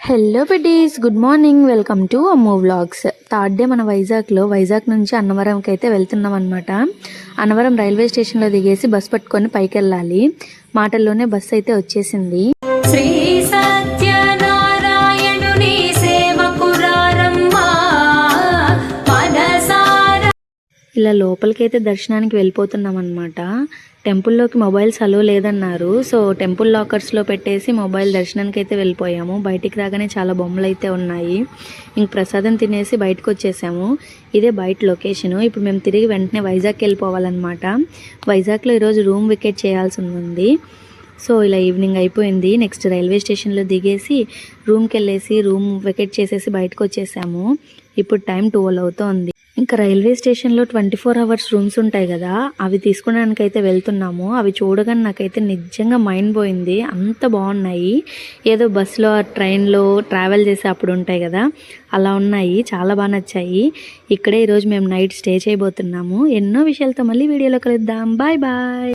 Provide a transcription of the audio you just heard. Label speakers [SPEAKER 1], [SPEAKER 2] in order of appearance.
[SPEAKER 1] Hello biddies, good morning. Welcome to Ammo vlogs. Third day మన వైజాగ్ నుంచి అన్నవరంకి అయితే వెళ్తున్నాం అనమాట. అన్నవరం రైల్వే స్టేషన్లో దిగేసి బస్ పట్టుకొని పైకి వెళ్ళాలి. మాటల్లోనే బస్ అయితే వచ్చేసింది. శ్రీ సత్యనారాయణుని ఇలా లోపలికైతే దర్శనానికి వెళ్ళిపోతున్నాం అనమాట. టెంపుల్లోకి మొబైల్స్ అలో లేదన్నారు. సో టెంపుల్ లాకర్స్లో పెట్టేసి మొబైల్ దర్శనానికి అయితే వెళ్ళిపోయాము. బయటికి రాగానే చాలా బొమ్మలు అయితే ఉన్నాయి. ఇంక ప్రసాదం తినేసి బయటకు వచ్చేసాము. ఇదే బయట లొకేషను. ఇప్పుడు మేము తిరిగి వెంటనే వైజాగ్కి వెళ్ళిపోవాలన్నమాట. వైజాగ్లో ఈరోజు రూమ్ వికెట్ చేయాల్సి ఉంది. సో ఇలా ఈవినింగ్ అయిపోయింది. నెక్స్ట్ రైల్వే స్టేషన్లో దిగేసి రూమ్కి వెళ్ళేసి రూమ్ వెకెట్ చేసేసి బయటకు వచ్చేసాము. ఇప్పుడు టైం 12 అవుతోంది. ఇంకా రైల్వే స్టేషన్లో 24 hours రూమ్స్ ఉంటాయి కదా, అవి తీసుకోవడానికి అయితే వెళ్తున్నాము. అవి చూడగానే నాకైతే నిజంగా మైండ్ పోయింది. అంత బాగున్నాయి. ఏదో బస్సులో ట్రైన్లో ట్రావెల్ చేసే అప్పుడు ఉంటాయి కదా, అలా ఉన్నాయి. చాలా బాగా నచ్చాయి. ఇక్కడే ఈరోజు మేము నైట్ స్టే చేయబోతున్నాము. ఎన్నో విషయాలతో మళ్ళీ వీడియోలో కలుద్దాం. Bye bye.